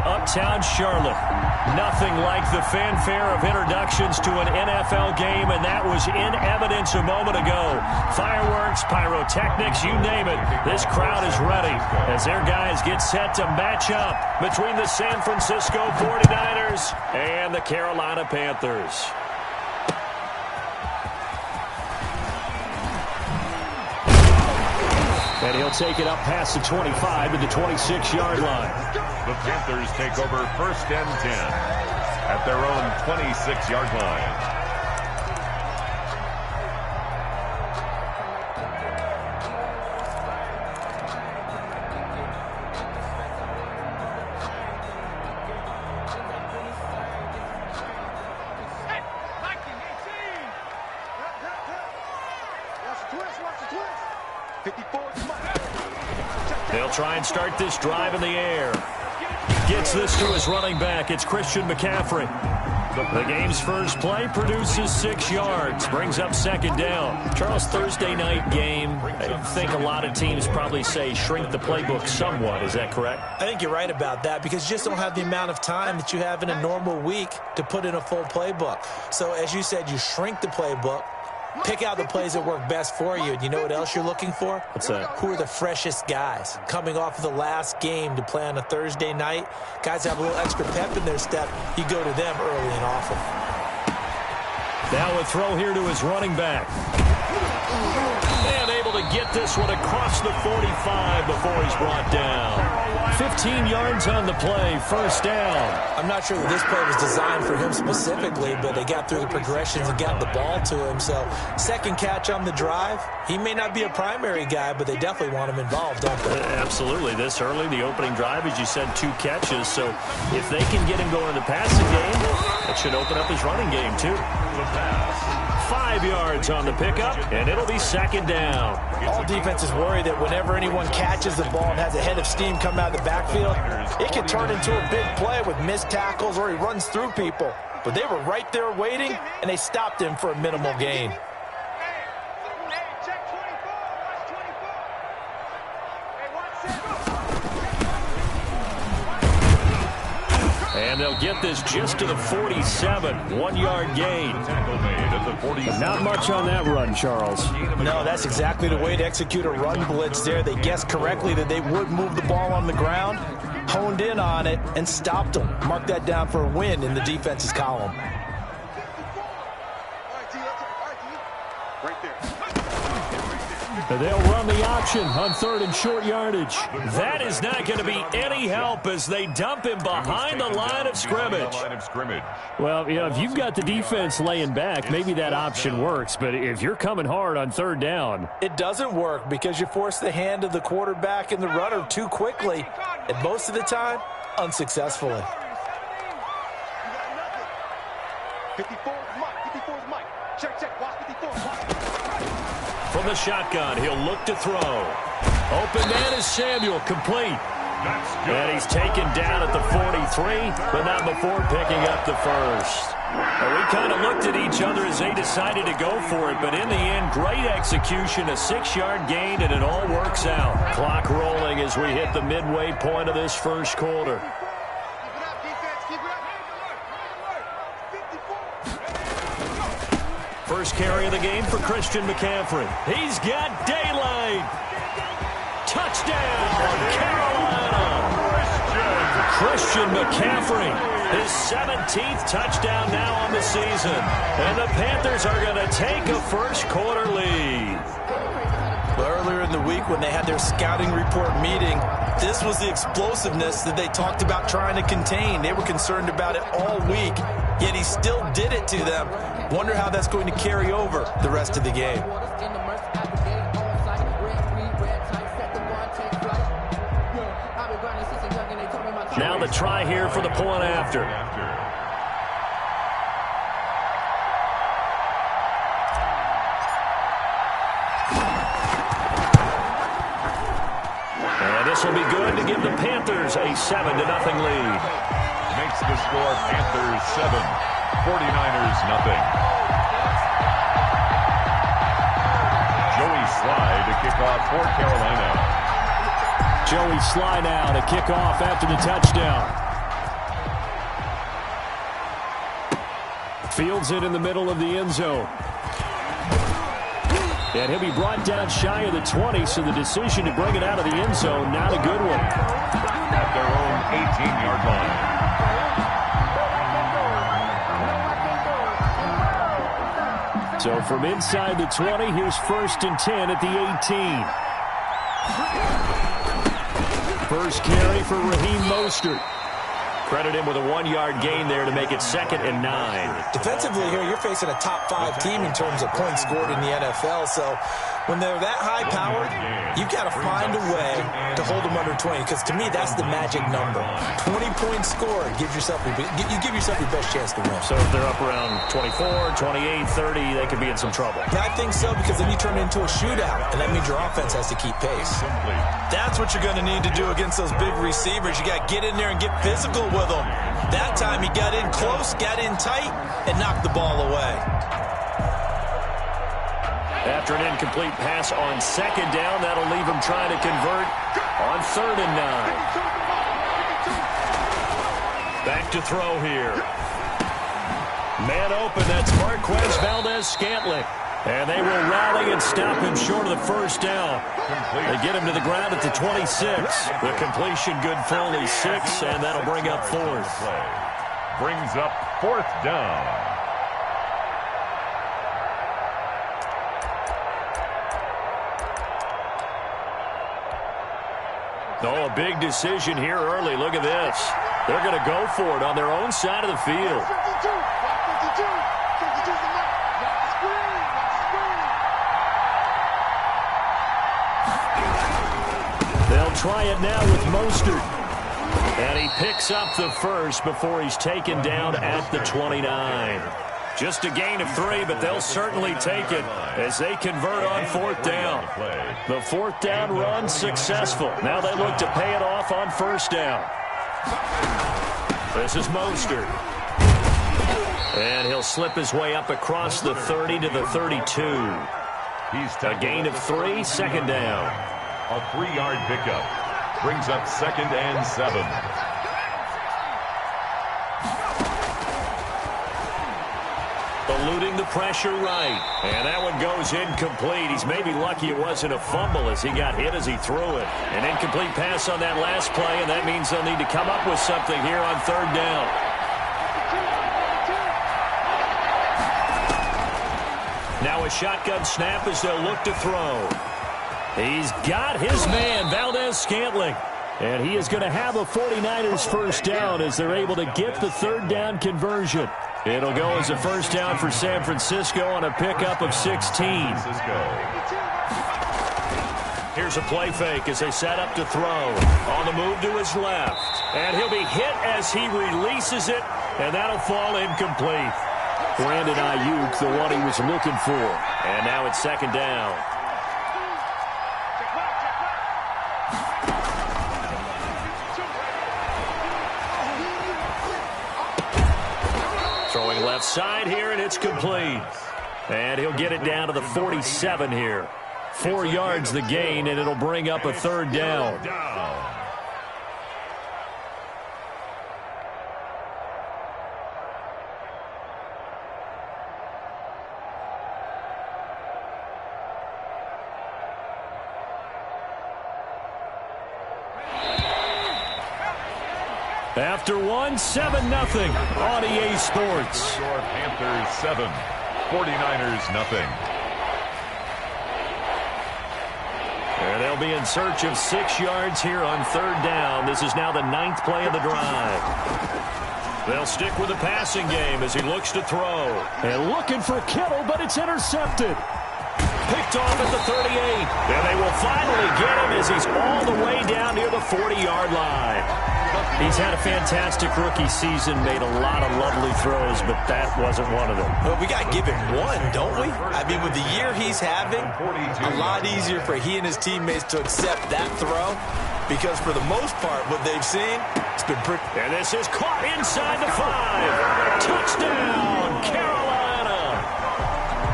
uptown Charlotte. Nothing like the fanfare of introductions to an NFL game, and that was in evidence a moment ago. Fireworks, pyrotechnics, you name it. This crowd is ready as their guys get set to match up between the San Francisco 49ers and the Carolina Panthers. And he'll take it up past the 25 to the 26-yard line. The Panthers take over 1st and 10 at their own 26-yard line. They'll try and start this drive in the air. Gets this to his running back. It's Christian McCaffrey. The game's first play produces 6 yards. Brings up 2nd down. Charles, Thursday night game. I think a lot of teams probably say shrink the playbook somewhat. Is that correct? I think you're right about that because you just don't have the amount of time that you have in a normal week to put in a full playbook. So as you said, you shrink the playbook. Pick out the plays that work best for you. And you know what else you're looking for? What's that? Who are the freshest guys? Coming off of the last game to play on a Thursday night, guys have a little extra pep in their step. You go to them early and often. Now a throw here to his running back. And able to get this one across the 45 before he's brought down. 15 yards on the play, 1st down. I'm not sure that this play was designed for him specifically, but they got through the progressions and got the ball to him. So 2nd catch on the drive. He may not be a primary guy, but they definitely want him involved, don't they? Absolutely. This early, the opening drive, as you said, 2 catches. So if they can get him going in the passing game, it should open up his running game too. 5 yards on the pickup, and it'll be 2nd down. All defenses worry that whenever anyone catches the ball and has a head of steam come out of the backfield, it can turn into a big play with missed tackles or he runs through people. But they were right there waiting, and they stopped him for a minimal gain. And they'll get this just to the 47. 1-yard gain. Not much on that run, Charles. No, that's exactly the way to execute a run blitz there. They guessed correctly that they would move the ball on the ground, honed in on it, and stopped them. Mark that down for a win in the defense's column. They'll run the option on 3rd and short yardage. That is not going to be any help as they dump him behind the line of scrimmage. Well, you know, if you've got the defense laying back, maybe that option works. But if you're coming hard on 3rd down, it doesn't work because you force the hand of the quarterback and the runner too quickly, and most of the time, unsuccessfully. 54 is Mike. Check. Watch 54. From the shotgun, he'll look to throw. Open man is Samuel, complete. And he's taken down at the 43, but not before picking up the first. We kind of looked at each other as they decided to go for it, but in the end, great execution, a 6-yard gain, and it all works out. Clock rolling as we hit the midway point of this first quarter. First carry of the game for Christian McCaffrey. He's got daylight. Touchdown, Carolina. Christian McCaffrey, his 17th touchdown now on the season. And the Panthers are going to take a first quarter lead. Earlier in the week when they had their scouting report meeting, this was the explosiveness that they talked about trying to contain. They were concerned about it all week, yet he still did it to them. Wonder how that's going to carry over the rest of the game. Now the try here for the point after. And this will be good to give the Panthers a 7-0 lead. Makes the score Panthers 7, 49ers nothing. Joey Sly to kick off for Carolina. Joey Sly now to kick off after the touchdown. Fields it in the middle of the end zone. And he'll be brought down shy of the 20, so the decision to bring it out of the end zone, not a good one. At their own 18-yard line. So from inside the 20, here's 1st and 10 at the 18. First carry for Raheem Mostert. Credit him with a 1-yard gain there to make it 2nd and 9. Defensively here, you're facing a top 5 team in terms of points scored in the NFL. So when they're that high-powered, you've got to find a way to hold them under 20. Because to me, that's the magic number. 20 points scored, you give yourself your best chance to win. So if they're up around 24, 28, 30, they could be in some trouble. I think so, because then you turn it into a shootout, and that means your offense has to keep pace. That's what you're going to need to do against those big receivers. You got to get in there and get physical with them. That time he got in close, got in tight, and knocked the ball away. After an incomplete pass on 2nd down, that'll leave him trying to convert on 3rd and 9. Back to throw here. Man open, that's Marquez Valdez-Scantling. And they will rally and stop him short of the 1st down. They get him to the ground at the 26. The completion good for only 6, and that'll bring up 4th. Brings up 4th down. Oh, a big decision here early. Look at this. They're going to go for it on their own side of the field. They'll try it now with Mostert. And he picks up the 1st before he's taken down at the 29. Just a gain of 3, but they'll certainly take it as they convert on 4th down. The 4th down run successful. Now they look to pay it off on 1st down. This is Mostert. And he'll slip his way up across the 30 to the 32. A gain of 3, 2nd down. A 3-yard pickup. Brings up 2nd and 7. Eluding the pressure right. And that one goes incomplete. He's maybe lucky it wasn't a fumble as he got hit as he threw it. An incomplete pass on that last play, and that means they'll need to come up with something here on 3rd down. Now a shotgun snap as they'll look to throw. He's got his man, Valdez-Scantling. And he is going to have a 49ers 1st down as they're able to get the 3rd down conversion. It'll go as a 1st down for San Francisco on a pickup of 16. Here's a play fake as they set up to throw. On the move to his left. And he'll be hit as he releases it, and that'll fall incomplete. Brandon Ayuk, the one he was looking for. And now it's 2nd down. Throwing left side here, and it's complete. And he'll get it down to the 47 here. 4 yards the gain, and it'll bring up a 3rd down. After 1, 7-0 on EA Sports. Panthers 7, 49ers nothing. And they'll be in search of 6 yards here on 3rd down. This is now the 9th play of the drive. They'll stick with the passing game as he looks to throw. And looking for Kittle, but it's intercepted. Picked off at the 38. And they will finally get him as he's all the way down near the 40-yard line. He's had a fantastic rookie season, made a lot of lovely throws, but that wasn't one of them. Well, we got to give him one, don't we? I mean, with the year he's having, a lot easier for he and his teammates to accept that throw, because for the most part, what they've seen, it's been pretty. And this is caught inside the 5. Touchdown, Carolina.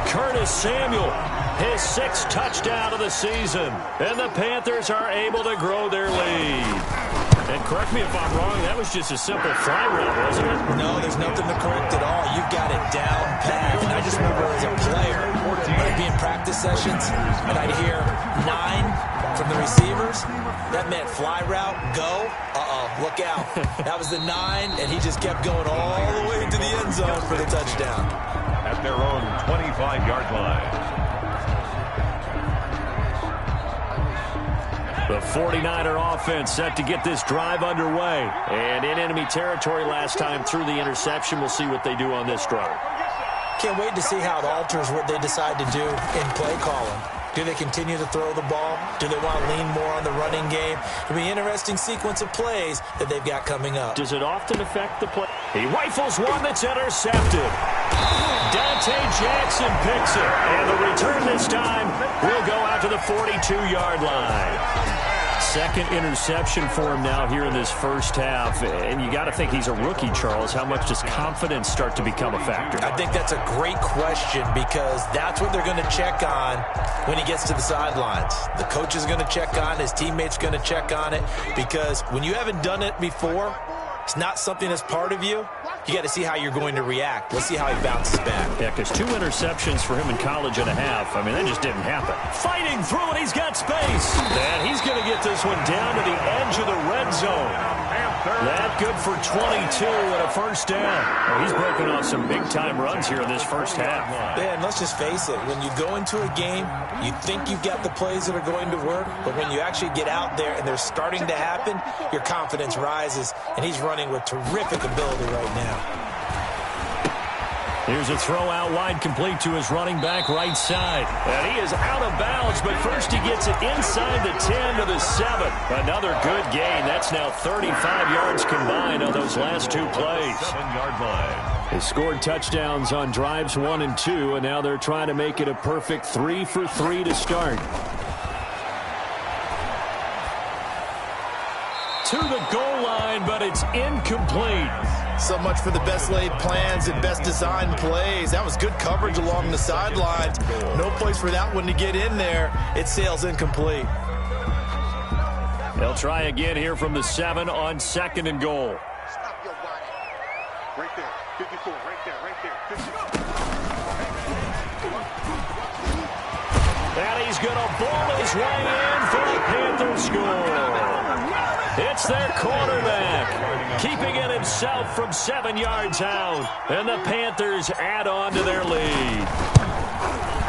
Curtis Samuel, his 6th touchdown of the season. And the Panthers are able to grow their lead. And correct me if I'm wrong, that was just a simple fly route, wasn't it? No, there's nothing to correct at all. You've got it down pat. And I just remember as a player, when I'd be in practice sessions, and I'd hear 9 from the receivers, that meant fly route, go, look out. That was the 9, and he just kept going all the way to the end zone for the touchdown. At their own 25-yard line. The 49er offense set to get this drive underway. And in enemy territory last time through the interception. We'll see what they do on this drive. Can't wait to see how it alters what they decide to do in play calling. Do they continue to throw the ball? Do they want to lean more on the running game? It'll be an interesting sequence of plays that they've got coming up. Does it often affect the play? He rifles one that's intercepted. Dante Jackson picks it. And the return this time will go out to the 42-yard line. Second interception for him now here in this first half. And you got to think he's a rookie, Charles. How much does confidence start to become a factor? I think that's a great question because that's what they're going to check on when he gets to the sidelines. The coach is going to check on it. His teammates going to check on it because when you haven't done it before, it's not something that's part of you. You got to see how you're going to react. Let's see how he bounces back. Yeah, because 2 interceptions for him in college and a half. I mean, that just didn't happen. Fighting through it, he's got space. And he's going to get this one down to the edge of the red zone. That good for 22 and a first down. Well, he's broken off some big-time runs here in this first half. Yeah, and let's just face it. When you go into a game, you think you've got the plays that are going to work, but when you actually get out there and they're starting to happen, your confidence rises, and he's running with terrific ability right now. Here's a throw out wide, complete to his running back right side. And he is out of bounds, but first he gets it inside the 10 to the 7. Another good gain. That's now 35 yards combined on those last 2 plays. 7-yard line. They scored touchdowns on drives 1 and 2, and now they're trying to make it a perfect 3 for 3 to start. To the goal line, but it's incomplete. So much for the best laid plans and best designed plays. That was good coverage along the sidelines. No place for that one to get in there. It sails incomplete. They'll try again here from the 7 on 2nd and goal. Stop your body. Right there. 54. Right there. 54. And he's going to ball his way in for the Panthers score. It's their quarterback, keeping it himself from 7 yards out. And the Panthers add on to their lead.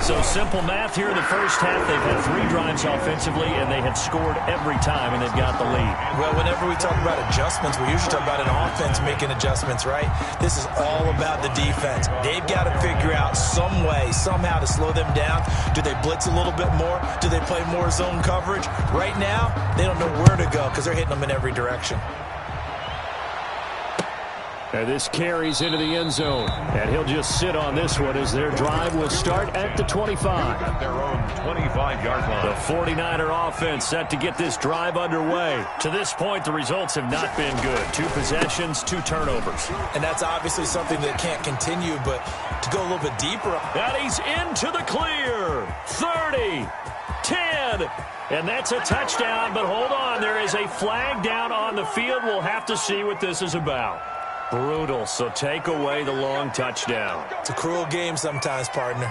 So simple math here in the first half. They've had 3 drives offensively, and they have scored every time, and they've got the lead. Well, whenever we talk about adjustments, we usually talk about an offense making adjustments, right? This is all about the defense. They've got to figure out some way, somehow to slow them down. Do they blitz a little bit more? Do they play more zone coverage? Right now, they don't know where to go because they're hitting them in every direction. And this carries into the end zone. And he'll just sit on this one as their drive will start at the 25. At their own 25-yard line. The 49er offense set to get this drive underway. To this point, the results have not been good. 2 possessions, 2 turnovers. And that's obviously something that can't continue, but to go a little bit deeper. And he's into the clear. 30, 10, and that's a touchdown. But hold on, there is a flag down on the field. We'll have to see what this is about. Brutal, so take away the long touchdown. It's a cruel game sometimes, partner.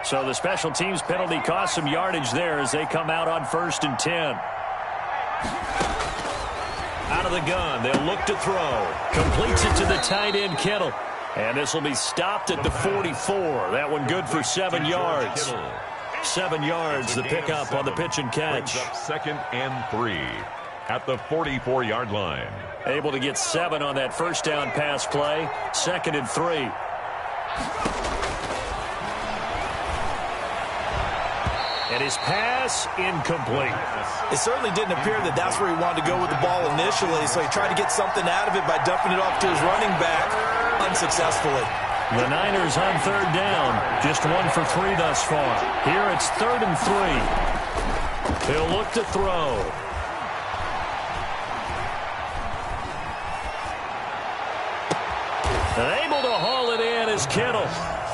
So the special teams penalty cost some yardage there as they come out on 1st and 10. Out of the gun, they'll look to throw. Completes it to the tight end, Kittle. And this will be stopped at the 44. That one good for 7 yards. 7 yards, the pickup on the pitch and catch. 2nd and 3 at the 44-yard line. Able to get 7 on that first down pass play. 2nd and 3. And his pass incomplete. It certainly didn't appear that that's where he wanted to go with the ball initially, so he tried to get something out of it by dumping it off to his running back unsuccessfully. The Niners on 3rd down. Just 1 for 3 thus far. Here it's 3rd and 3. He'll look to throw. And able to haul it in is Kittle.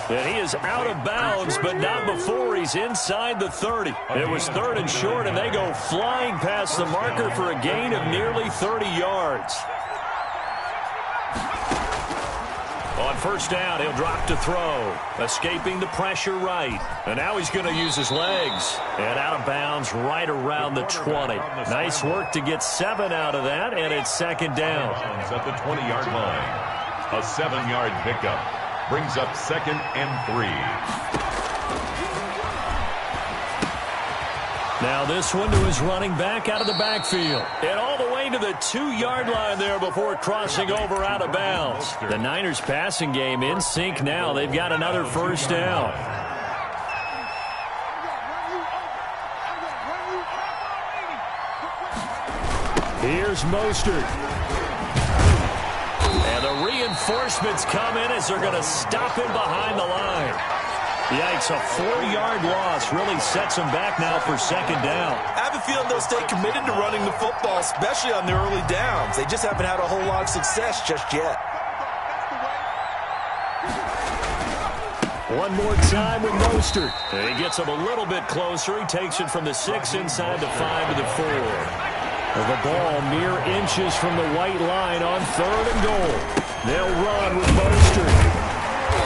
And he is out of bounds, but not before he's inside the 30. It was 3rd and short, and they go flying past the marker for a gain of nearly 30 yards. On first down, he'll drop to throw, escaping the pressure right. And now he's going to use his legs. And out of bounds right around the 20. Nice work to get 7 out of that, and it's 2nd down. At the 20-yard line. A 7-yard pickup brings up 2nd and 3. Now this one to his running back out of the backfield. And all the way to the 2-yard line there before crossing over out of bounds. The Niners passing game in sync now. They've got another first down. Here's Mostert. And the reinforcements come in as they're going to stop him behind the line. Yikes, a 4-yard loss really sets them back now for 2nd down. I have a feeling they'll stay committed to running the football, especially on the early downs. They just haven't had a whole lot of success just yet. One more time with Mostert. And he gets him a little bit closer. He takes it from the 6 inside the 5 to the 4. The ball mere inches from the white line on 3rd and goal. They'll run with Mostert.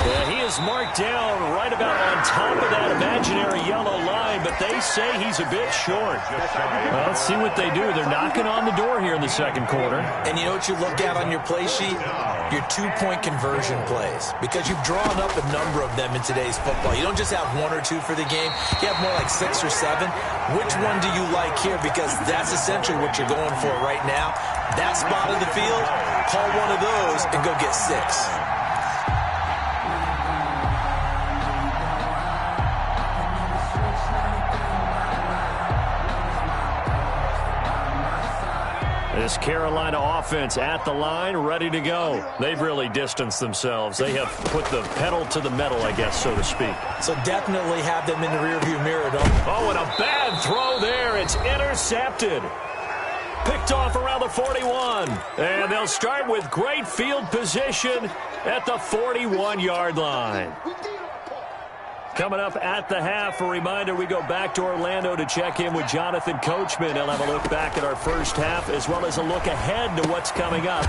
Yeah, he is marked down right about on top of that imaginary yellow line, but they say he's a bit short. Well, let's see what they do. They're knocking on the door here in the 2nd quarter. And you know what you look at on your play sheet? Your 2-point conversion plays, because you've drawn up a number of them in today's football. You don't just have 1 or 2 for the game. You have more like 6 or 7. Which one do you like here? Because that's essentially what you're going for right now. That spot of the field, call one of those and go get 6. This Carolina offense at the line, ready to go. They've really distanced themselves. They have put the pedal to the metal, I guess, so to speak. So definitely have them in the rearview mirror, don't they? Oh, and a bad throw there. It's intercepted. Picked off around the 41. And they'll start with great field position at the 41-yard line. Coming up at the half, a reminder, we go back to Orlando to check in with Jonathan Coachman. He'll have a look back at our first half as well as a look ahead to what's coming up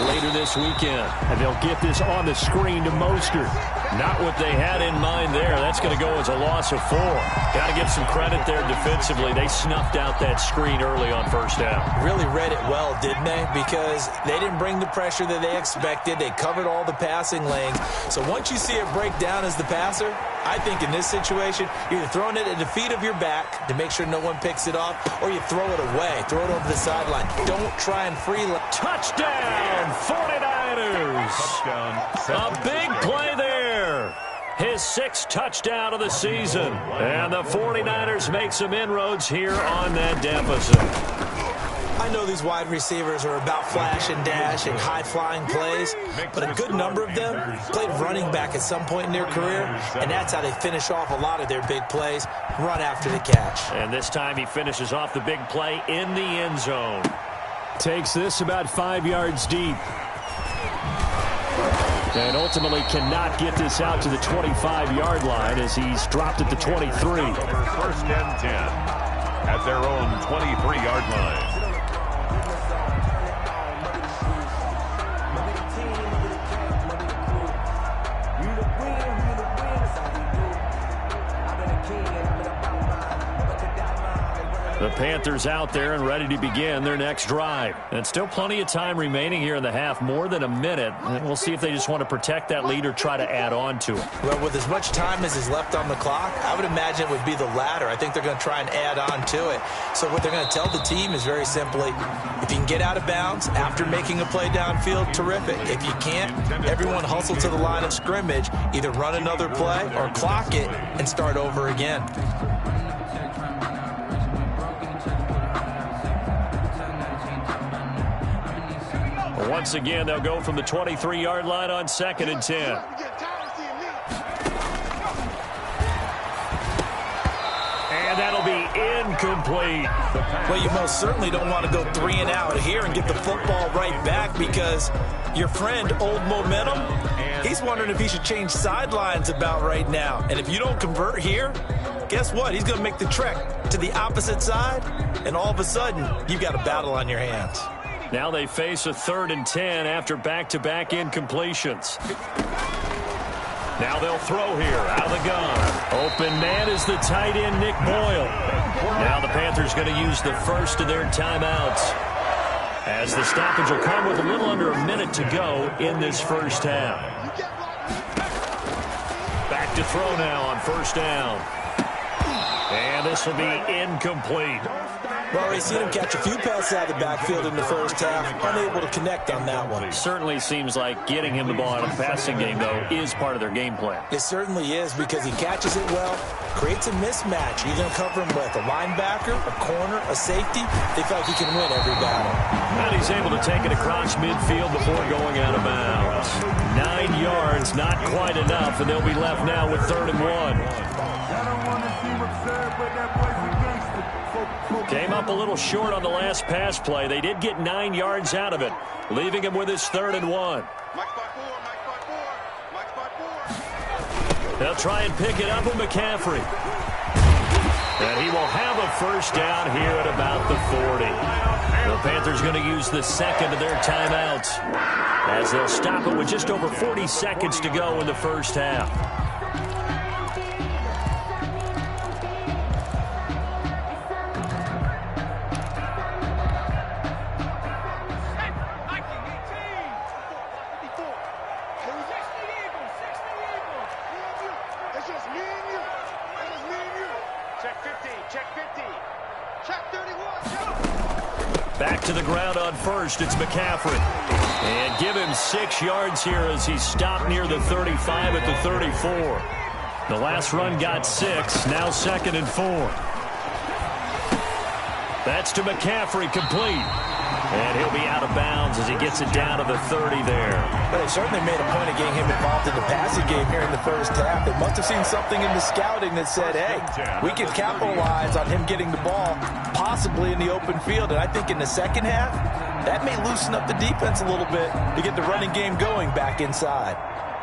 later this weekend. And they'll get this on the screen to Mostert. Not what they had in mind there. That's going to go as a loss of 4. Got to give some credit there defensively. They snuffed out that screen early on first down. Really read it well, didn't they? Because they didn't bring the pressure that they expected. They covered all the passing lanes. So once you see it break down as the passer, I think in this situation, you're either throwing it at the feet of your back to make sure no one picks it off, or you throw it away. Throw it over the sideline. Don't try and freelance. Touchdown, 49ers. Touchdown. A big play there. His 6th touchdown of the season. And the 49ers make some inroads here on that deficit. I know these wide receivers are about flash and dash and high-flying plays, but a good number of them played running back at some point in their career, and that's how they finish off a lot of their big plays, run after the catch. And this time he finishes off the big play in the end zone. Takes this about 5 yards deep. And ultimately cannot get this out to the 25-yard line as he's dropped at the 23. 1st and 10 at their own 23-yard line. The Panthers out there and ready to begin their next drive. And still plenty of time remaining here in the half, more than a minute. And we'll see if they just want to protect that lead or try to add on to it. Well, with as much time as is left on the clock, I would imagine it would be the latter. I think they're going to try and add on to it. So what they're going to tell the team is very simply, if you can get out of bounds after making a play downfield, terrific. If you can't, everyone hustle to the line of scrimmage, either run another play or clock it and start over again. Once again, they'll go from the 23-yard line on 2nd and 10. And that'll be incomplete. Well, you most certainly don't want to go 3 and out here and get the football right back because your friend, Old Momentum, He's wondering if he should change sidelines about right now. And if you don't convert here, guess what? He's going to make the trek to the opposite side, and all of a sudden, you've got a battle on your hands. Now they face a 3rd and 10 after back-to-back incompletions. Now they'll throw here out of the gun. Open man is the tight end, Nick Boyle. Now the Panthers going to use the first of their timeouts, as the stoppage will come with a little under a minute to go in this first half. Back to throw now on 1st down. And this will be incomplete. Well, we've seen him catch a few passes out of the backfield in the first half, unable to connect on that one. Certainly seems like getting him the ball out of the passing game, though, is part of their game plan. It certainly is, because he catches it well, creates a mismatch. You're going to cover him with a linebacker, a corner, a safety. They feel like he can win every battle. And he's able to take it across midfield before going out of bounds. 9 yards, not quite enough, and they'll be left now with 3rd and 1. Came up a little short on the last pass play. They did get 9 yards out of it, leaving him with his 3rd and 1. They'll try and pick it up with McCaffrey. And he will have a 1st down here at about the 40. The Panthers going to use the 2nd of their timeouts, as they'll stop it with just over 40 seconds to go in the first half. Back to the ground on 1st, it's McCaffrey. And give him 6 yards here as he's stopped near the 35 at the 34. The last run got 6, now 2nd and 4. That's to McCaffrey, complete. And he'll be out of bounds as he gets it down to the 30 there. But they certainly made a point of getting him involved in the passing game here in the first half. They must have seen something in the scouting that said, hey, we can capitalize on him getting the ball, possibly in the open field. And I think in the second half, that may loosen up the defense a little bit to get the running game going back inside.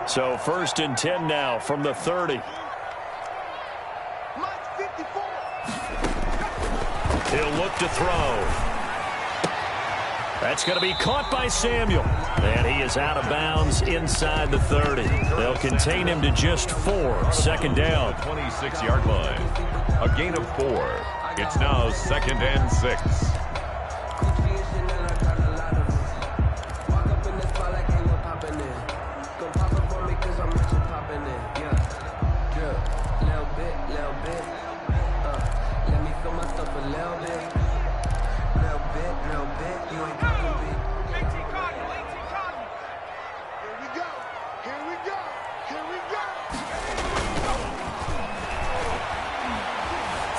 So 1st and 10 now from the 30. He'll look to throw. That's going to be caught by Samuel. And he is out of bounds inside the 30. They'll contain him to just 4. 2nd down. 26-yard line. A gain of 4. It's now 2nd and 6.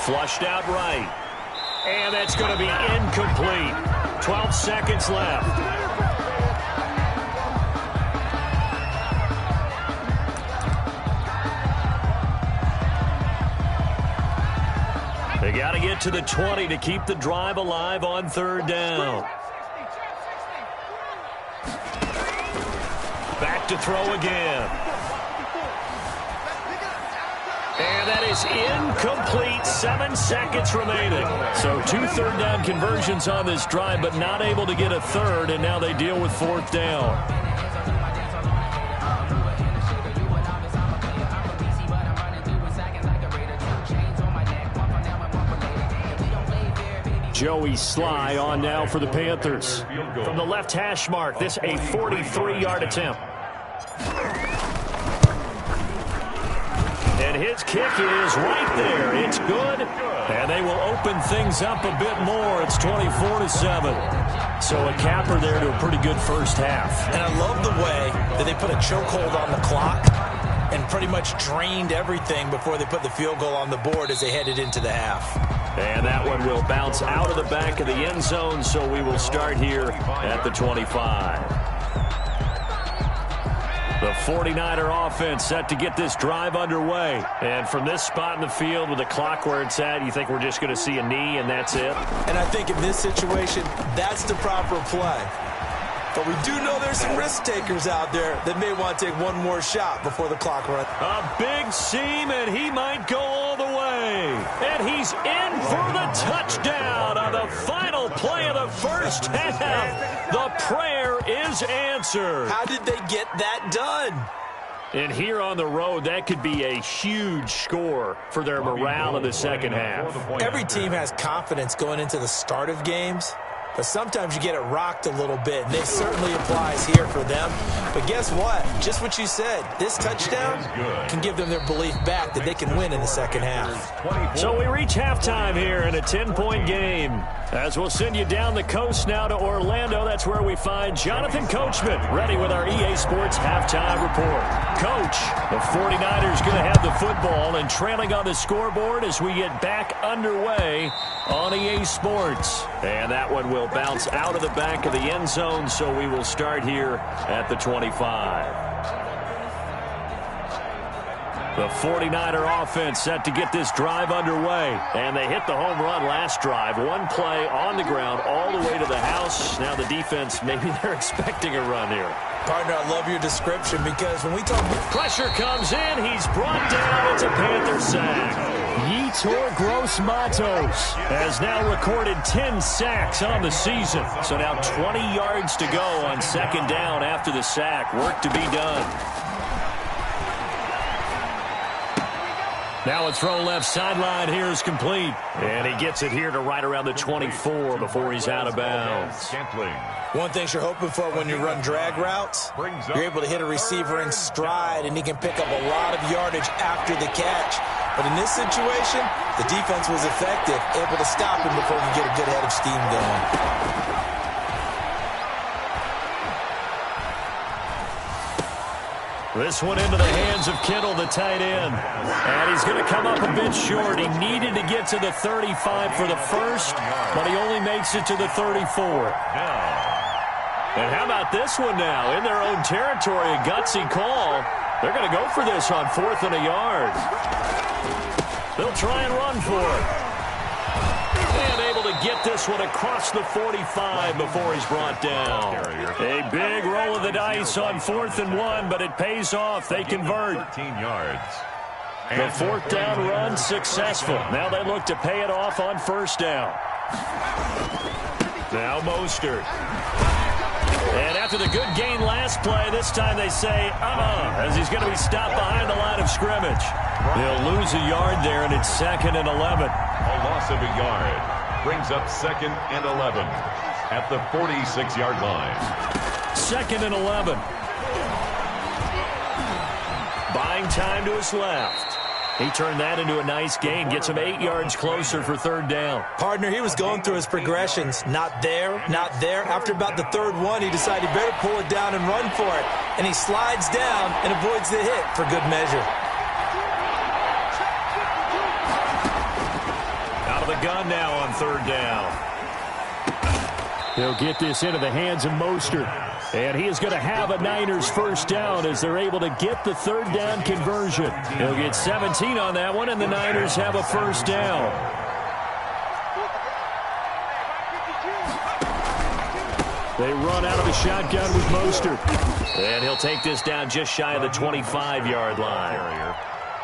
Flushed out right. And that's going to be incomplete. 12 seconds left. They got to get to the 20 to keep the drive alive on 3rd down. Back to throw again. And that is incomplete. 7 seconds remaining. So 2 3rd down conversions on this drive, but not able to get a 3rd, and now they deal with 4th down. Joey Sly on now for the Panthers. From the left hash mark, this a 43-yard attempt. And his kick is right there. It's good. And they will open things up a bit more. It's 24-7. So a capper there to a pretty good first half. And I love the way that they put a chokehold on the clock and pretty much drained everything before they put the field goal on the board as they headed into the half. And that one will bounce out of the back of the end zone, so we will start here at the 25. The 49er offense set to get this drive underway. And from this spot in the field with the clock where it's at, you think we're just going to see a knee and that's it? And I think in this situation, that's the proper play. But we do know there's some risk takers out there that may want to take one more shot before the clock runs. A big seam, and he might go all the way. And he's in for the touchdown on the final play of the first half. The prayer is answered. How did they get that done? And here on the road, that could be a huge score for their morale in the second half. Every team has confidence going into the start of games, but sometimes you get it rocked a little bit, and it certainly applies here for them. But guess what? Just what you said. This touchdown can give them their belief back that they can win in the second half. So we reach halftime here in a 10-point game. As we'll send you down the coast now to Orlando, that's where we find Jonathan Coachman, ready with our EA Sports halftime report. Coach, the 49ers going to have the football and trailing on the scoreboard as we get back underway on EA Sports. And that one will bounce out of the back of the end zone, so we will start here at the 25. The 49er offense set to get this drive underway. And they hit the home run last drive. One play on the ground all the way to the house. Now the defense, maybe they're expecting a run here. Partner, I love your description because when we talk... Pressure comes in. He's brought down. It's a Panther sack. Yetur Gross-Matos has now recorded 10 sacks on the season. So now 20 yards to go on second down after the sack. Work to be done. Now a throw left sideline here is complete. And he gets it here to right around the 24 before he's out of bounds. One thing you're hoping for when you run drag routes, you're able to hit a receiver in stride, and he can pick up a lot of yardage after the catch. But in this situation, the defense was effective, able to stop him before he could get a good head of steam going. This one into the hands of Kittle, the tight end. And he's going to come up a bit short. He needed to get to the 35 for the first, but he only makes it to the 34. And how about this one now? In their own territory, a gutsy call. They're going to go for this on 4th and a yard. They'll try and run for it. And able to get this one across the 45 before he's brought down. A big roll of the dice on 4th and 1, but it pays off. They convert. 13 yards. The 4th down run successful. Now they look to pay it off on 1st down. Now Mostert. And after the good gain last play, this time they say, as he's going to be stopped behind the line of scrimmage. They'll lose a yard there, and it's 2nd and 11. A loss of a yard brings up 2nd and 11 at the 46-yard line. 2nd and 11. Buying time to his left. He turned that into a nice gain, gets him 8 yards closer for 3rd down. Partner, he was going through his progressions. Not there, not there. After about the 3rd one, he decided he better pull it down and run for it. And he slides down and avoids the hit for good measure. Out of the gun now on 3rd down. He'll get this into the hands of Mostert. And he is going to have a Niners 1st down as they're able to get the 3rd down conversion. He'll get 17 on that one, and the Niners have a 1st down. They run out of the shotgun with Mostert. And he'll take this down just shy of the 25-yard line.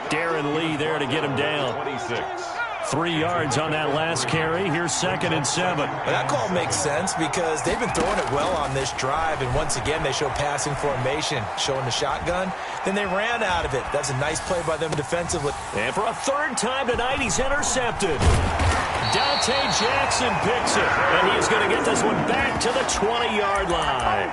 Darren Lee there to get him down. 26. 3 yards on that last carry. Here's 2nd and 7. Well, that call makes sense because they've been throwing it well on this drive, and once again they show passing formation, showing the shotgun. Then they ran out of it. That's a nice play by them defensively. And for a 3rd time tonight, he's intercepted. Dante Jackson picks it, and he is going to get this one back to the 20-yard line.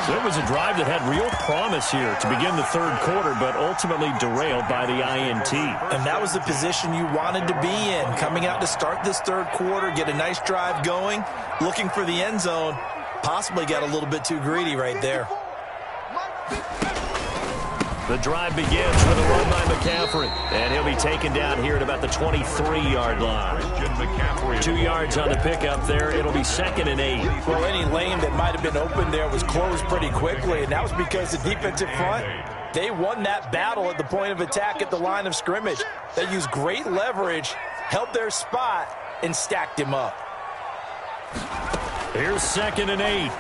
So it was a drive that had real promise here to begin the 3rd quarter, but ultimately derailed by the INT. And that was the position you wanted to be in, coming out to start this 3rd quarter, get a nice drive going, looking for the end zone. Possibly got a little bit too greedy right there. The drive begins with a run by McCaffrey, and he'll be taken down here at about the 23-yard line. 2 yards on the pickup there. It'll be 2nd and 8. Well, any lane that might have been open there was closed pretty quickly, and that was because the defensive front, they won that battle at the point of attack at the line of scrimmage. They used great leverage, held their spot, and stacked him up. Here's 2nd and 8.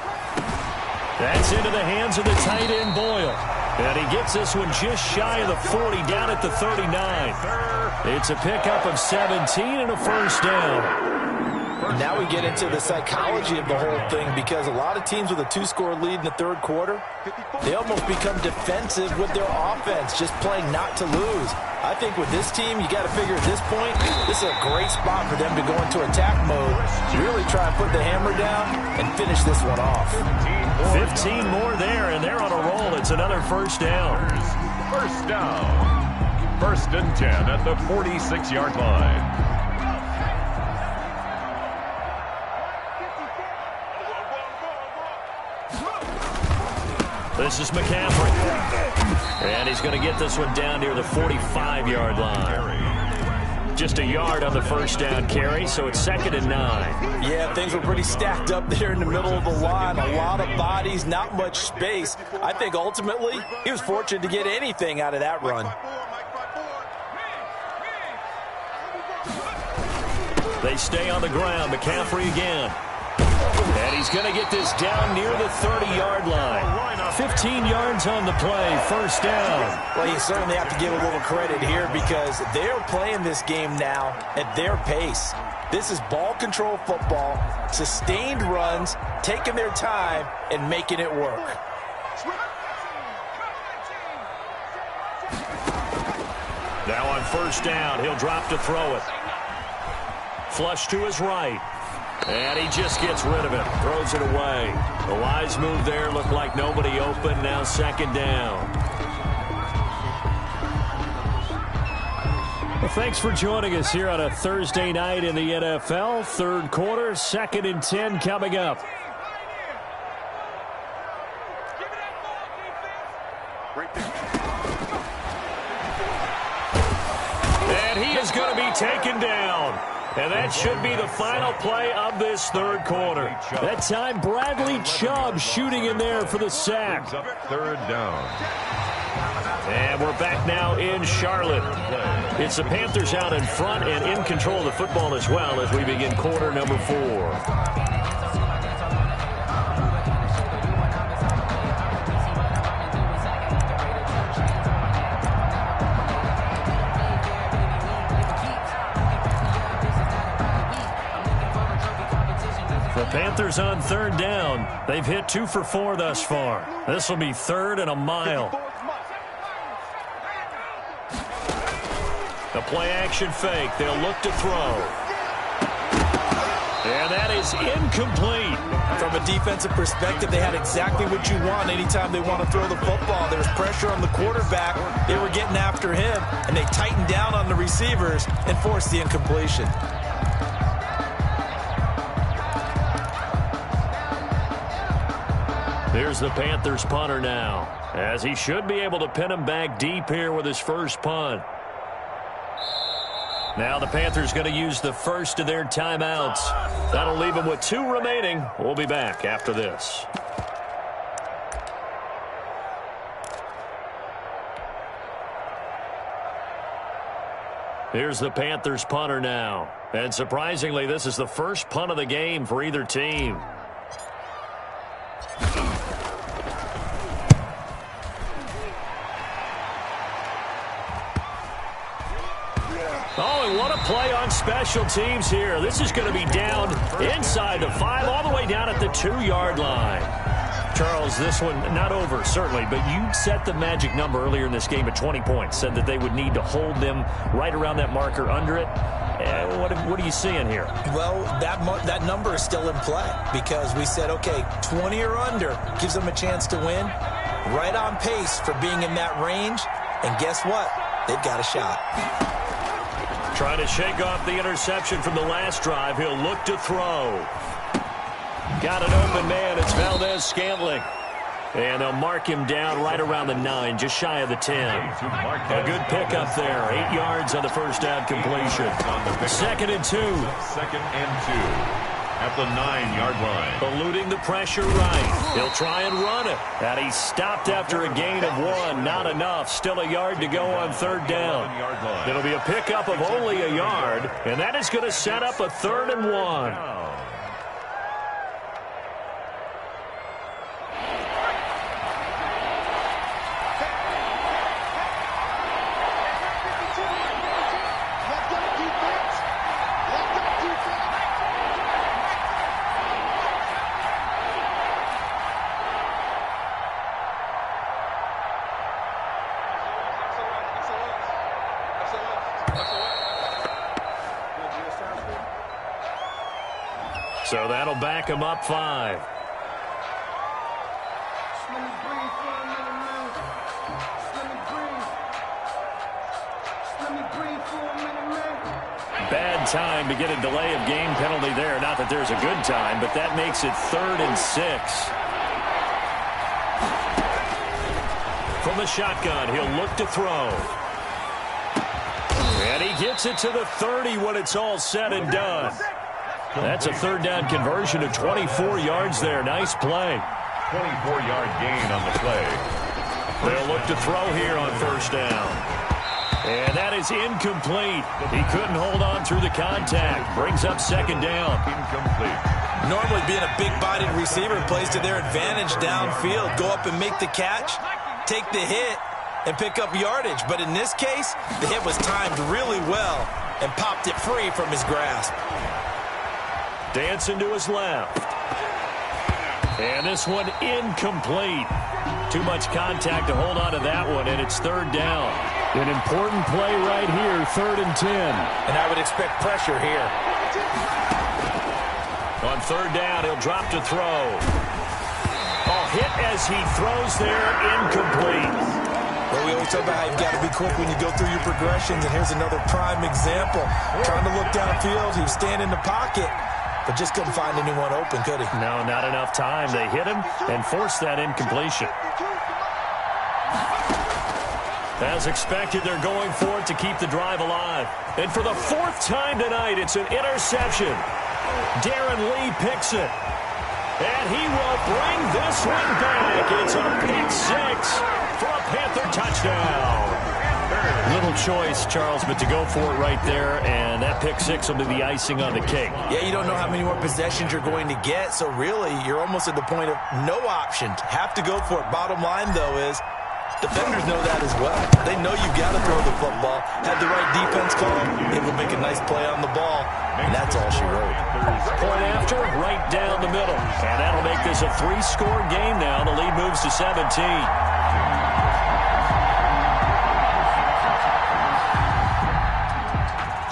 That's into the hands of the tight end, Boyle. And he gets this one just shy of the 40, down at the 39. It's a pickup of 17 and a first down. Now we get into the psychology of the whole thing, because a lot of teams with a 2-score lead in the third quarter, they almost become defensive with their offense, just playing not to lose. I think with this team, you got to figure at this point, this is a great spot for them to go into attack mode, really try and put the hammer down and finish this one off. 15 more there, and they're on a roll. It's another first down. First down. 1st and 10 at the 46-yard line. This is McCaffrey. And he's going to get this one down near the 45-yard line. Just a yard on the first down carry, so it's 2nd and 9. Yeah, things were pretty stacked up there in the middle of the line. A lot of bodies, not much space. I think ultimately he was fortunate to get anything out of that run. They stay on the ground. McCaffrey again. And he's going to get this down near the 30-yard line. 15 yards on the play, first down. Well, you certainly have to give a little credit here, because they're playing this game now at their pace. This is ball control football, sustained runs, taking their time and making it work. Now on first down, he'll drop to throw it. Flush to his right. And he just gets rid of it, throws it away. The wise move there, looked like nobody open, now 2nd down. Well, thanks for joining us here on a Thursday night in the NFL. Third quarter, 2nd and 10 coming up. And he is going to be taken down. And that should be the final play of this third quarter. That time, Bradley Chubb shooting in there for the sack. 3rd down. And we're back now in Charlotte. It's the Panthers out in front and in control of the football as well as we begin quarter number 4. Panthers on 3rd down. They've hit 2 for 4 thus far. This will be 3rd and a mile. The play action fake. They'll look to throw. And that is incomplete. From a defensive perspective, they had exactly what you want anytime they want to throw the football. There was pressure on the quarterback. They were getting after him, and they tightened down on the receivers and forced the incompletion. Here's the Panthers punter now, as he should be able to pin him back deep here with his first punt. Now the Panthers going to use the first of their timeouts. That'll leave them with 2 remaining. We'll be back after this. Here's the Panthers punter now. And surprisingly, this is the first punt of the game for either team. Oh, and what a play on special teams here. This is going to be down inside the 5, all the way down at the 2-yard line. Charles, this one not over, certainly, but you set the magic number earlier in this game at 20 points, said that they would need to hold them right around that marker under it. What are you seeing here? Well, that number is still in play, because we said, okay, 20 or under gives them a chance to win. Right on pace for being in that range, and guess what? They've got a shot. Trying to shake off the interception from the last drive. He'll look to throw. Got an open man. It's Valdez-Scantling. And they'll mark him down right around the 9, just shy of the 10. A good pickup there. 8 yards on the first down completion. 2nd and 2. 2nd and 2. At the 9-yard line. Eluding the pressure right. He'll try and run it. And he's stopped after a gain of 1. Not enough. Still a yard to go on 3rd down. It'll be a pickup of only a yard. And that is going to set up a 3rd and 1. So that'll back him up 5. Bad time to get a delay of game penalty there. Not that there's a good time, but that makes it 3rd and 6. From the shotgun, he'll look to throw. And he gets it to the 30 when it's all said and done. That's a 3rd down conversion to 24 yards there. Nice play. 24-yard gain on the play. They'll look to throw here on 1st down. And that is incomplete. He couldn't hold on through the contact. Brings up 2nd down. Incomplete. Normally being a big-bodied receiver plays to their advantage downfield. Go up and make the catch, take the hit, and pick up yardage. But in this case, the hit was timed really well and popped it free from his grasp. Dancing to his left. And this one incomplete. Too much contact to hold on to that one, and it's 3rd down. An important play right here, 3rd and 10. And I would expect pressure here. On 3rd down, he'll drop to throw. Hit as he throws there, incomplete. Well, we always talk about how you've got to be quick when you go through your progressions, and here's another prime example. Trying to look downfield, he was standing in the pocket, but just couldn't find anyone open, could he? No, not enough time. They hit him and forced that incompletion. As expected, they're going for it to keep the drive alive. And for the 4th time tonight, it's an interception. Darren Lee picks it. And he will bring this one back. It's a pick 6 for a Panther touchdown. Little choice, Charles, but to go for it right there, and that pick 6 will be the icing on the cake. Yeah, you don't know how many more possessions you're going to get, so really you're almost at the point of no option. Have to go for it. Bottom line, though, is defenders know that as well. They know you've got to throw the football. Have the right defense call, it will make a nice play on the ball, and that's all she wrote. Point after, right down the middle. And that'll make this a 3-score game now. The lead moves to 17.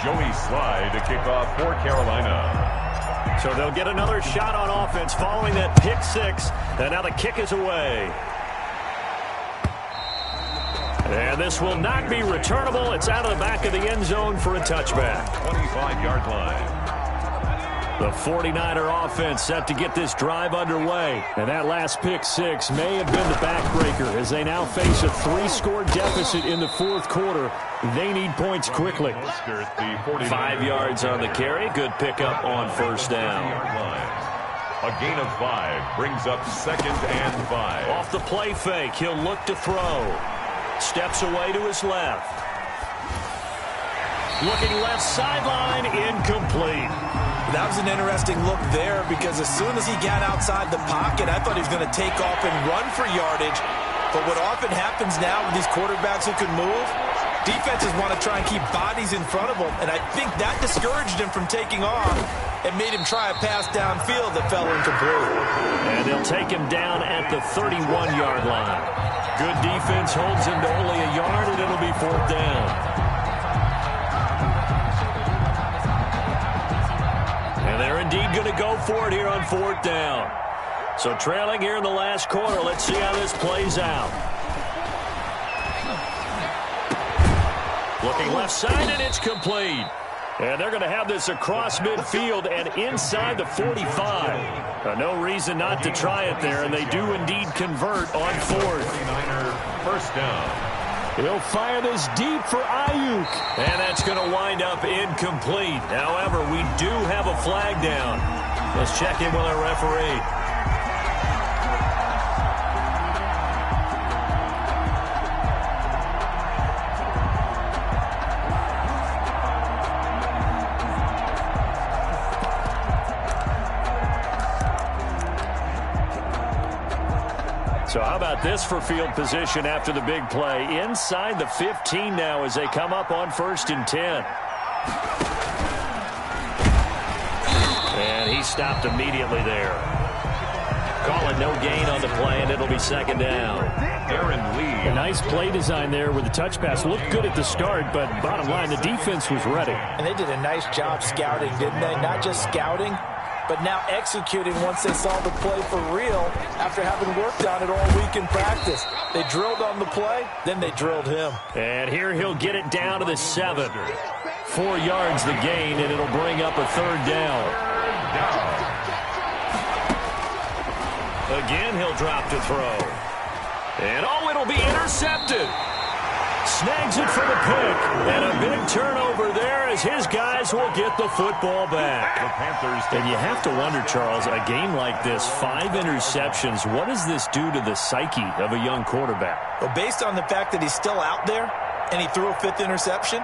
Joey Sly to kick off for Carolina. So they'll get another shot on offense following that pick 6. And now the kick is away. And this will not be returnable. It's out of the back of the end zone for a touchback. 25-yard line. The 49er offense set to get this drive underway. And that last pick 6 may have been the backbreaker as they now face a 3-score deficit in the 4th quarter. They need points quickly. 5 yards on the carry. Good pickup on 1st down. A gain of 5 brings up 2nd and 5. Off the play fake, he'll look to throw. Steps away to his left. Looking left sideline, incomplete. That was an interesting look there because as soon as he got outside the pocket, I thought he was going to take off and run for yardage. But what often happens now with these quarterbacks who can move, defenses want to try and keep bodies in front of them, and I think that discouraged him from taking off and made him try a pass downfield that fell incomplete. And they'll take him down at the 31-yard line. Good defense holds him to only a yard, and it'll be 4th down. And they're indeed going to go for it here on 4th down. So trailing here in the last quarter, let's see how this plays out. Looking left side, and it's complete. And they're going to have this across midfield and inside the 45. No reason not to try it there, and they do indeed convert on 4th. 49er first down. He'll fire this deep for Ayuk. And that's going to wind up incomplete. However, we do have a flag down. Let's check in with our referee. So how about this for field position after the big play? Inside the 15 now as they come up on 1st and 10. And he stopped immediately there. Calling no gain on the play, and it'll be 2nd down. Darren Lee. A nice play design there with the touch pass. Looked good at the start, but bottom line, the defense was ready. And they did a nice job scouting, didn't they? Not just scouting, but now executing once they saw the play for real after having worked on it all week in practice. They drilled on the play, then they drilled him. And here he'll get it down to the 7. 4 yards the gain, and it'll bring up a 3rd down. Again, he'll drop to throw. And, it'll be intercepted. Snags it for the pick, and a big turnover there as his guys will get the football back. The Panthers. And you have to wonder, Charles, a game like this, 5 interceptions, what does this do to the psyche of a young quarterback? Well, based on the fact that he's still out there and he threw a 5th interception,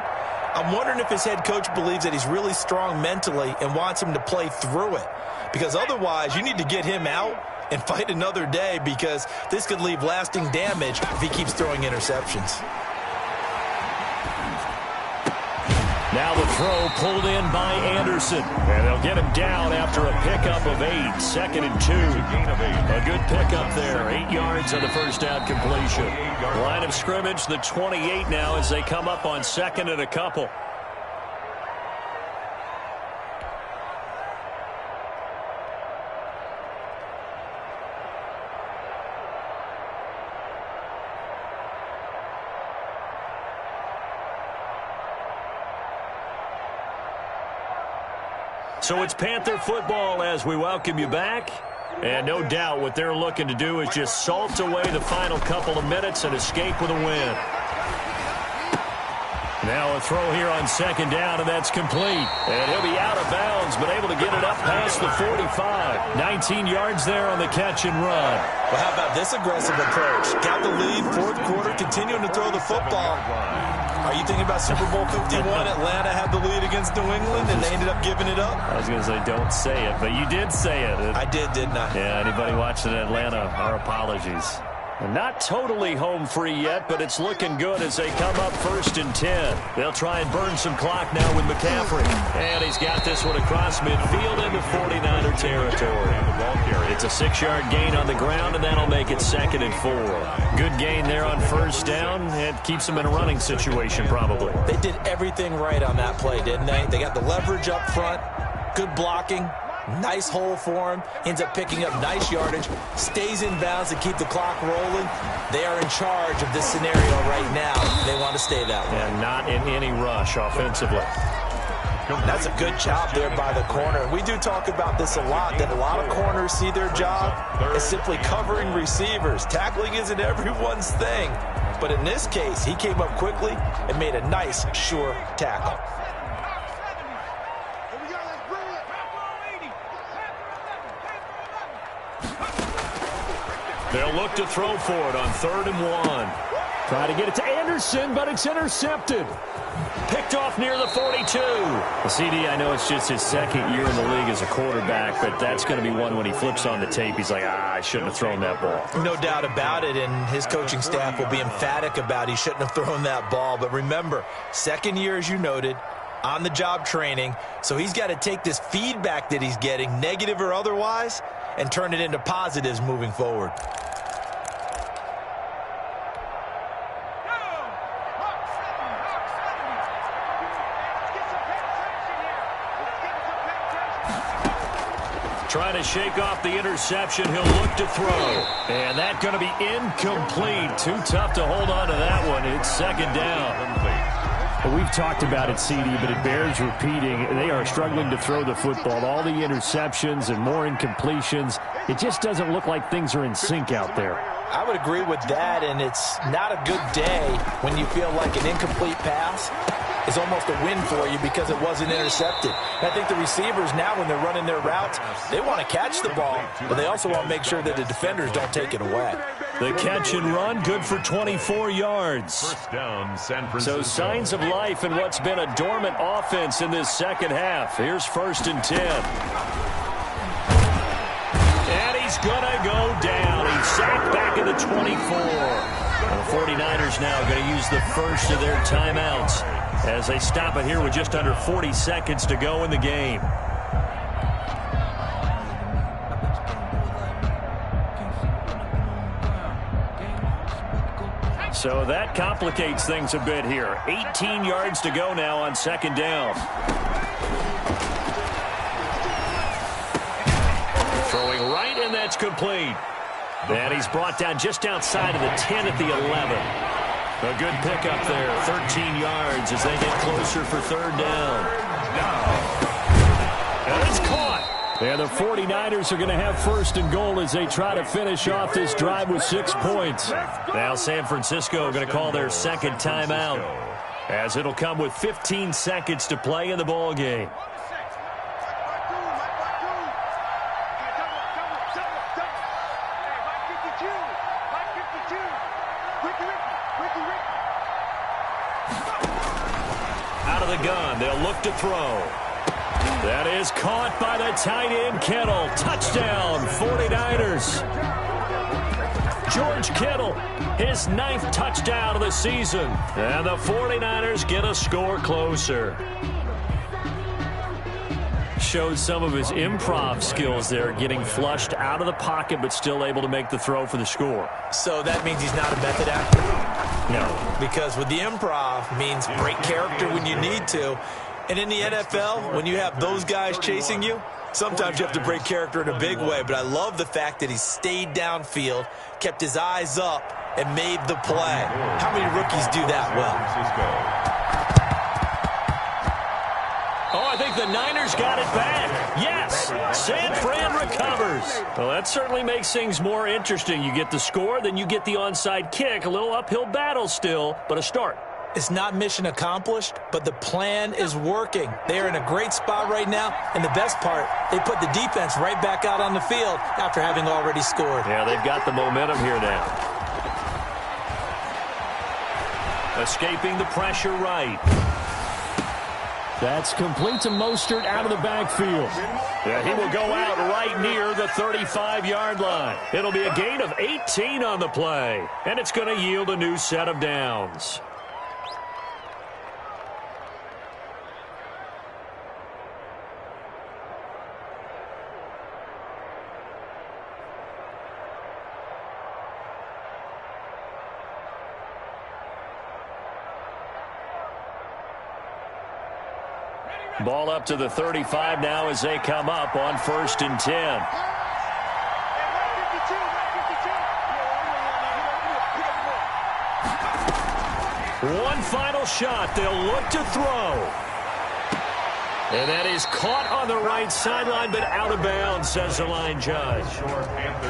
I'm wondering if his head coach believes that he's really strong mentally and wants him to play through it. Because otherwise, you need to get him out and fight another day, because this could leave lasting damage if he keeps throwing interceptions. Now the throw pulled in by Anderson. And they'll get him down after a pickup of 8. 2nd and 2. A good pickup there. 8 yards on the first down completion. Line of scrimmage, the 28 now as they come up on 2nd and a couple. So it's Panther football as we welcome you back. And no doubt what they're looking to do is just salt away the final couple of minutes and escape with a win. Now a throw here on 2nd down, and that's complete. And he'll be out of bounds, but able to get it up past the 45. 19 yards there on the catch and run. Well, how about this aggressive approach? Got the lead, 4th quarter, continuing to throw the football. Are you thinking about Super Bowl 51? Atlanta had the lead against New England, and they ended up giving it up? I was going to say, don't say it, but you did say it. I did, didn't I? Yeah, anybody watching Atlanta, our apologies. Not totally home free yet, but it's looking good as they come up 1st and 10. They'll try and burn some clock now with McCaffrey. And he's got this one across midfield into 49er territory. It's a 6-yard gain on the ground, and that'll make it 2nd and 4. Good gain there on 1st down. It keeps them in a running situation probably. They did everything right on that play, didn't they? They got the leverage up front, good blocking. Nice hole for him. Ends up picking up nice yardage. Stays in bounds to keep the clock rolling. They are in charge of this scenario right now. They want to stay that way. And not in any rush offensively. That's a good job there by the corner. We do talk about this a lot, that a lot of corners see their job as simply covering receivers. Tackling isn't everyone's thing. But in this case, he came up quickly and made a nice, sure tackle. They'll look to throw for it on 3rd and 1. Try to get it to Anderson, but it's intercepted. Picked off near the 42. The CD, I know it's just his 2nd year in the league as a quarterback, but that's going to be one when he flips on the tape. He's like, I shouldn't have thrown that ball. No doubt about it, and his coaching staff will be emphatic about he shouldn't have thrown that ball. But remember, 2nd year, as you noted, on-the-job training, so he's got to take this feedback that he's getting, negative or otherwise, and turn it into positives moving forward. Trying to shake off the interception. He'll look to throw. And that's going to be incomplete. Too tough to hold on to that one. It's 2nd down. Well, we've talked about it, CD, but it bears repeating. They are struggling to throw the football. All the interceptions and more incompletions. It just doesn't look like things are in sync out there. I would agree with that, and it's not a good day when you feel like an incomplete pass is almost a win for you because it wasn't intercepted. And I think the receivers now, when they're running their routes, they want to catch the ball, but they also want to make sure that the defenders don't take it away. The catch and run, good for 24 yards. 1st down, San Francisco. So signs of life in what's been a dormant offense in this 2nd half. Here's 1st and 10. And he's going to go down. He's sacked back at the 24. And the 49ers now going to use the first of their timeouts as they stop it here with just under 40 seconds to go in the game. So that complicates things a bit here. 18 yards to go now on 2nd down. Throwing right, and that's complete. And he's brought down just outside of the 10 at the 11. A good pickup there, 13 yards as they get closer for third down. And it's caught. And the 49ers are going to have first and goal as they try to finish off this drive with 6 points. Now San Francisco going to call their second timeout, as it'll come with 15 seconds to play in the ball game. Out of the gun, they'll look to throw. That is caught by the tight end, Kittle. Touchdown, 49ers. George Kittle, his 9th touchdown of the season. And the 49ers get a score closer. Showed some of his improv skills there, getting flushed out of the pocket but still able to make the throw for the score. So that means he's not a method actor? No. Because with the improv means break character when you need to. And in the NFL, when you have those guys chasing you, sometimes you have to break character in a big way. But I love the fact that he stayed downfield, kept his eyes up, and made the play. How many rookies do that well? Oh, I think the Niners got it back. Yes, San Fran recovers. Well, that certainly makes things more interesting. You get the score, then you get the onside kick. A little uphill battle still, but a start. It's not mission accomplished, but the plan is working. They are in a great spot right now, and the best part, they put the defense right back out on the field after having already scored. Yeah, they've got the momentum here now. Escaping the pressure right. That's complete to Mostert out of the backfield. Yeah, he will go out right near the 35-yard line. It'll be a gain of 18 on the play, and it's going to yield a new set of downs. Ball up to the 35 now as they come up on 1st and 10. One final shot. They'll look to throw. And that is caught on the right sideline, but out of bounds, says the line judge.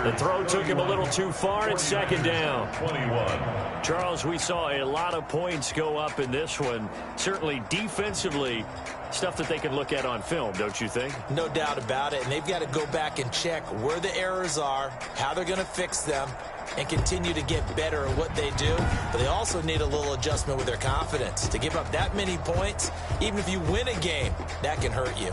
The throw took him a little too far. It's 2nd down. 21. Charles, we saw a lot of points go up in this one. Certainly defensively, stuff that they can look at on film, don't you think? No doubt about it, and they've got to go back and check where the errors are, how they're going to fix them, and continue to get better at what they do. But they also need a little adjustment with their confidence. To give up that many points, even if you win a game, that can hurt you.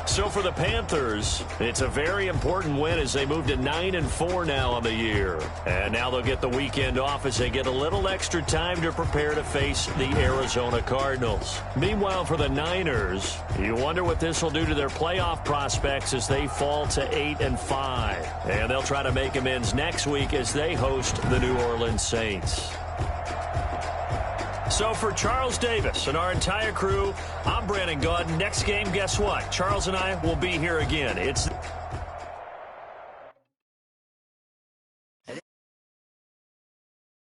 So for the Panthers, it's a very important win as they move to 9-4 now on the year. And now they'll get the weekend off as they get a little extra time to prepare to face the Arizona Cardinals. Meanwhile, for the Niners, you wonder what this will do to their playoff prospects as they fall to 8-5. And they'll try to make amends next week as they host the New Orleans Saints. So for Charles Davis and our entire crew, I'm Brandon Gaudin. Next game, guess what? Charles and I will be here again. It's